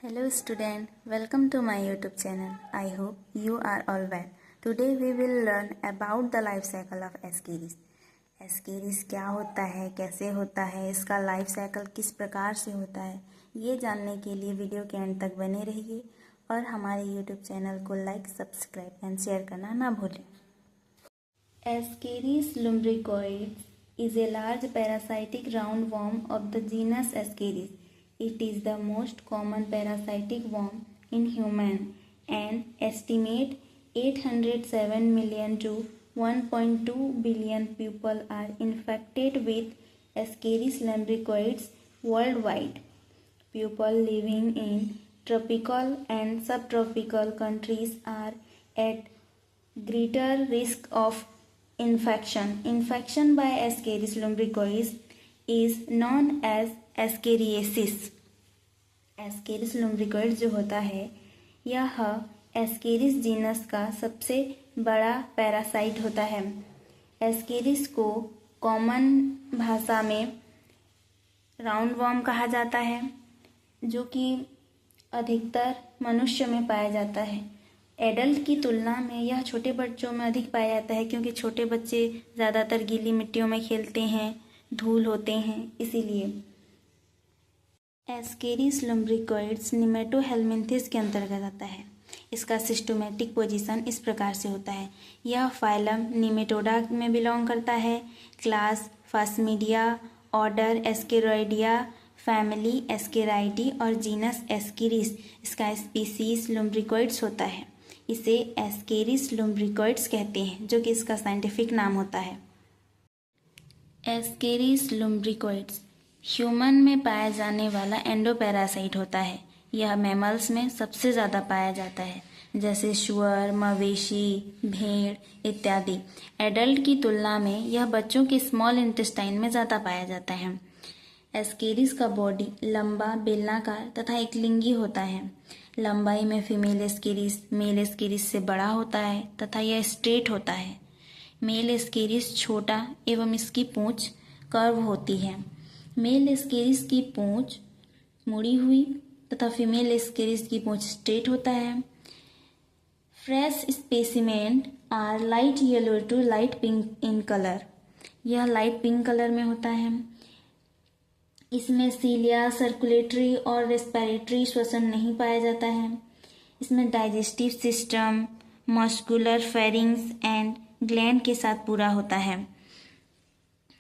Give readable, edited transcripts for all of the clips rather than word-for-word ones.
Hello student, welcome to my YouTube channel. I hope you are all well. Today we will learn about the life cycle of Ascaris. Ascaris क्या होता है, कैसे होता है, इसका life cycle किस प्रकार से होता है, ये जानने के लिए वीडियो के एंड तक बने रहिए और हमारे YouTube चैनल को लाइक, सब्सक्राइब एंड शेयर करना ना भूलें. Ascaris lumbricoides is a large parasitic roundworm of the genus Ascaris. It is the most common parasitic worm in human and estimate 807 million to 1.2 billion people are infected with Ascaris lumbricoides worldwide. People living in tropical and subtropical countries are at greater risk of infection. Infection by Ascaris lumbricoides is known as ascariasis. Ascaris lumbricoides जो होता है यह Ascaris genus का सबसे बड़ा parasite होता है. Ascaris को कॉमन भाषा में राउंडवॉर्म कहा जाता है जो कि अधिकतर मनुष्य में पाया जाता है. एडल्ट की तुलना में यह छोटे बच्चों में अधिक पाया जाता है क्योंकि छोटे बच्चे ज़्यादातर गीली मिट्टियों में खेलते हैं, धूल होते हैं, इसीलिए. एस्केरिस लुम्ब्रिकोइड्स निमेटोहेल्मिन्थिस के अंतर्गत आता है. इसका सिस्टोमेटिक पोजीशन इस प्रकार से होता है. यह फाइलम निमेटोडा में बिलोंग करता है, क्लास फास्मीडिया, ऑर्डर एस्केरोइडिया, फैमिली एस्केराइडी और जीनस एस्केरिस. इसका स्पीसीज लुम्ब्रिकोइड्स होता है. इसे एस्केरिस लुम्ब्रिकोइड्स कहते हैं जो कि इसका साइंटिफिक नाम होता है. एस्केरिस लुम्ब्रिकोइड्स ह्यूमन में पाया जाने वाला एंडोपैरासाइट होता है. यह मैमल्स में सबसे ज़्यादा पाया जाता है जैसे शुअर, मवेशी, भेड़ इत्यादि. एडल्ट की तुलना में यह बच्चों के स्मॉल इंटेस्टाइन में ज़्यादा पाया जाता है. एस्केरिस का बॉडी लंबा, बेलनाकार तथा एकलिंगी होता है. लंबाई में फीमेल एस्केरिस मेल एस्केरिस से बड़ा होता है तथा यह स्ट्रेट होता है. मेल एस्केरिस छोटा एवं इसकी पूंछ कर्व होती है. मेल एस्केरिस की पूंछ मुड़ी हुई तथा फीमेल एस्केरिस की पूंछ स्ट्रेट होता है. Fresh specimen are light yellow to light pink in colour. यह लाइट पिंक कलर में होता है. इसमें सीलिया, सर्कुलेटरी और रेस्पिरेटरी श्वसन नहीं पाया जाता है. इसमें digestive system, muscular pharynx and gland के साथ पूरा होता है.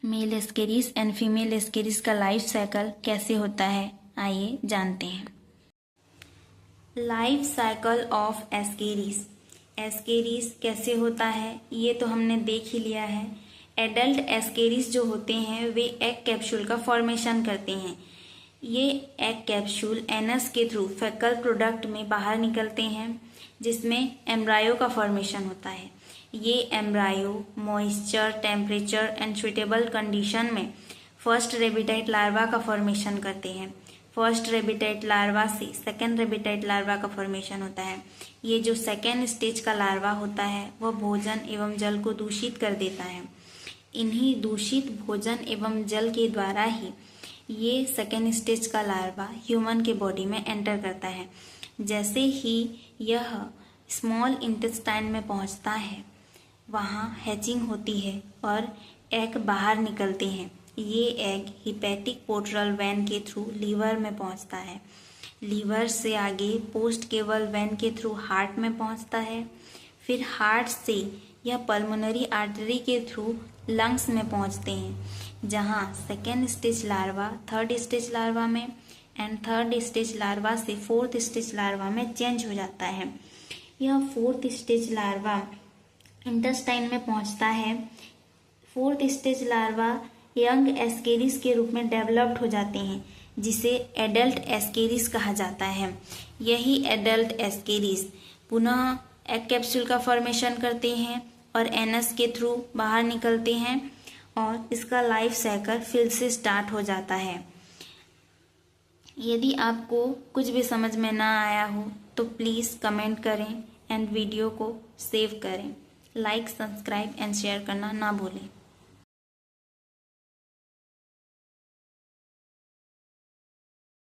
Male Ascaris and female Ascaris का लाइफ साइकिल कैसे होता है आइए जानते हैं. Life cycle of Ascaris. Ascaris कैसे होता है ये तो हमने देख ही लिया है. एडल्ट एस्केरिस जो होते हैं वे एग कैप्सूल का फॉर्मेशन करते हैं. ये एग कैप्सूल एनस के थ्रू फेकल प्रोडक्ट में बाहर निकलते हैं जिसमें एम्ब्रायो का फॉर्मेशन होता है. ये embryo moisture, temperature and suitable condition में फर्स्ट रेबिटाइट लार्वा का फॉर्मेशन करते हैं. फर्स्ट रेबिटाइट लार्वा से सेकेंड रेबिटाइट लार्वा का फॉर्मेशन होता है. ये जो सेकेंड स्टेज का लार्वा होता है वह भोजन एवं जल को दूषित कर देता है. इन्हीं दूषित भोजन एवं जल के द्वारा ही ये सेकेंड स्टेज का लार्वा ह्यूमन के बॉडी में एंटर करता है. जैसे ही यह स्मॉल इंटेस्टाइन में पहुंचता है वहाँ हैचिंग होती है और एग बाहर निकलते हैं. ये एग हिपैटिक पोर्टल वेन के थ्रू लीवर में पहुंचता है. लीवर से आगे पोस्ट केवल वेन के थ्रू हार्ट में पहुंचता है. फिर हार्ट से यह पल्मोनरी आर्टरी के थ्रू लंग्स में पहुंचते हैं जहाँ second stage larva third stage larva में एंड थर्ड स्टेज लार्वा से फोर्थ स्टेज लार्वा में चेंज हो जाता है. यह फोर्थ स्टेज लार्वा इंटेस्टाइन में पहुंचता है. Fourth stage larva young Ascaris के रूप में डेवलप्ड हो जाते हैं जिसे एडल्ट एस्केरिस कहा जाता है. यही एडल्ट एस्केरिस पुनः एग कैप्सूल का फॉर्मेशन करते हैं और एनस के थ्रू बाहर निकलते हैं और इसका लाइफ साइकिल फिर से स्टार्ट हो जाता है. यदि आपको कुछ भी समझ में ना आया हो तो प्लीज़ कमेंट करें एंड वीडियो को सेव करें. लाइक, सब्सक्राइब एंड शेयर करना ना भूलें.